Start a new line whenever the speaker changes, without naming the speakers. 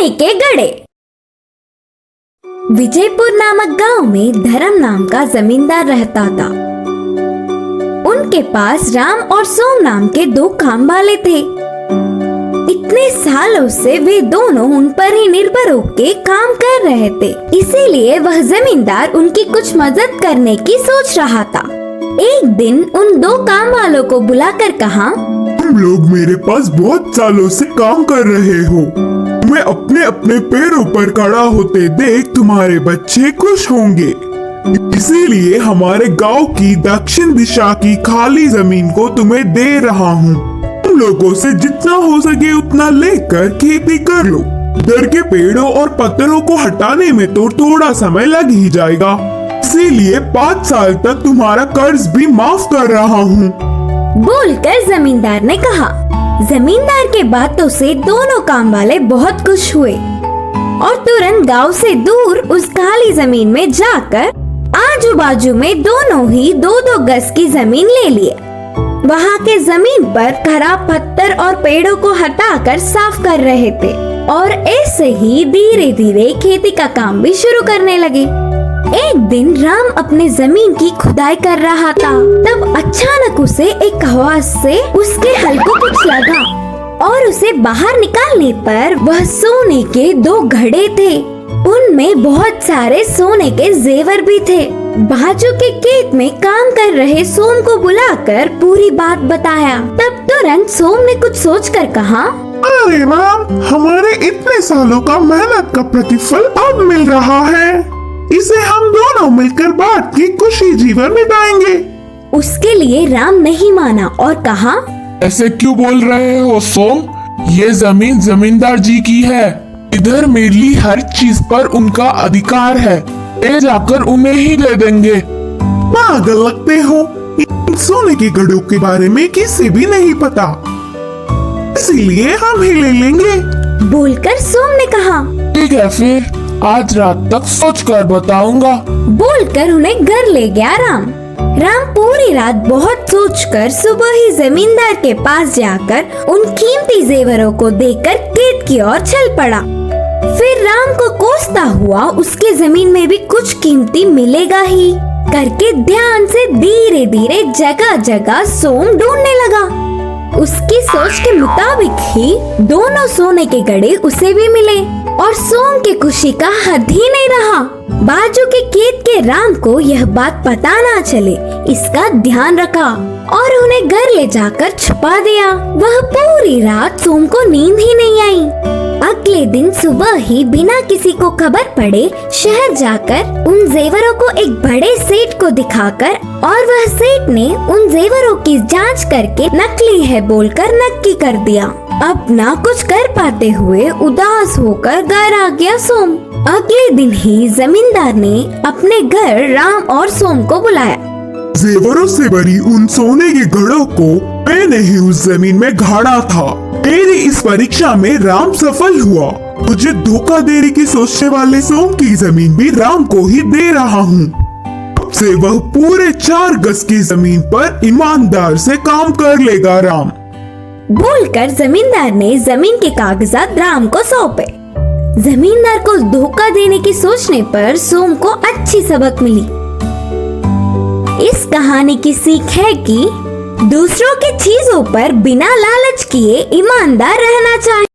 सोने के घड़े। विजयपुर नामक गांव में धर्म नाम का जमींदार रहता था। उनके पास राम और सोम नाम के दो काम वाले थे। इतने सालों से वे दोनों उन पर ही निर्भर होकर काम कर रहे थे, इसीलिए वह जमींदार उनकी कुछ मदद करने की सोच रहा था। एक दिन उन दो काम वालों को बुलाकर कहा,
तुम लोग मेरे पास बहुत सालों से काम कर रहे हो। मैं अपने अपने पैरों पर खड़ा होते देख तुम्हारे बच्चे खुश होंगे, इसीलिए हमारे गांव की दक्षिण दिशा की खाली जमीन को तुम्हें दे रहा हूँ। तुम लोगों से जितना हो सके उतना लेकर खेती कर लो। इधर के पेड़ों और पत्थरों को हटाने में तो थोड़ा समय लग ही जाएगा, इसीलिए 5 साल तक तुम्हारा कर्ज भी माफ कर रहा हूँ।
बोलकर जमींदार ने कहा। जमींदार के बातों से दोनों काम वाले बहुत खुश हुए और तुरंत गांव से दूर उस खाली जमीन में जाकर आजू बाजू में दोनों ही 2-2 गज की जमीन ले लिए। वहाँ के जमीन पर खराब पत्थर और पेड़ों को हटाकर साफ कर रहे थे और ऐसे ही धीरे धीरे खेती का काम भी शुरू करने लगे। एक दिन राम अपने जमीन की खुदाई कर रहा था, तब अचानक उसे एक आवाज से उसके हल को कुछ लगा और उसे बाहर निकालने पर वह सोने के 2 घड़े थे। उनमें बहुत सारे सोने के जेवर भी थे। बाजू के खेत में काम कर रहे सोम को बुलाकर पूरी बात बताया। तब तुरंत सोम ने कुछ सोचकर कहा,
अरे राम, हमारे इतने सालों का मेहनत का प्रतिफल अब मिल रहा है। इसे हम दोनों मिलकर बांट के खुशी जीवन बिताएंगे।
उसके लिए राम नहीं माना और कहा,
ऐसे क्यों बोल रहे हो सोम? ये जमीन जमींदार जी की है। इधर मेरी हर चीज पर उनका अधिकार है। ले जाकर उन्हें ही दे देंगे।
पागल लगते हो। इन सोने के घड़ों के बारे में किसी भी नहीं पता, इसीलिए हम ही ले लेंगे।
बोलकर सोम ने कहा,
ठीक है, फिर आज रात तक सोच कर बताऊंगा।
बोलकर उन्हें घर ले गया राम। राम पूरी रात बहुत सोचकर सुबह ही जमींदार के पास जाकर उन कीमती जेवरों को देकर खेत की ओर चल पड़ा। फिर राम को कोसता हुआ उसके जमीन में भी कुछ कीमती मिलेगा ही करके ध्यान से धीरे धीरे जगह जगह सोम ढूंढने लगा। उसकी सोच के मुताबिक ही दोनों सोने के घड़े उसे भी मिले और सोम की खुशी का हद ही नहीं रहा। बाजू के खेत के राम को यह बात पता ना चले, इसका ध्यान रखा और उन्हें घर ले जाकर छुपा दिया। वह पूरी रात सोम को नींद ही नहीं आई। अगले दिन सुबह ही बिना किसी को खबर पड़े शहर जाकर उन जेवरों को एक बड़े सेठ को दिखाकर और वह सेठ ने उन जेवरों की जांच करके नकली है बोलकर नक्की कर दिया। अब ना कुछ कर पाते हुए उदास होकर घर आ गया सोम। अगले दिन ही जमींदार ने अपने घर राम और सोम को बुलाया।
जेवरों से भरी उन सोने के घड़ों को मैंने ही उस जमीन में गाड़ा था। मेरी इस परीक्षा में राम सफल हुआ। मुझे धोखा देने की सोचने वाले सोम की जमीन भी राम को ही दे रहा हूँ। अब से वह पूरे 4 गज की जमीन पर ईमानदार से काम कर लेगा राम।
बोलकर जमींदार ने जमीन के कागजात राम को सौंपे। जमींदार को धोखा देने की सोचने पर सोम को अच्छी सबक मिली। इस कहानी की सीख है कि दूसरों की चीजों पर बिना लालच किए ईमानदार रहना चाहिए।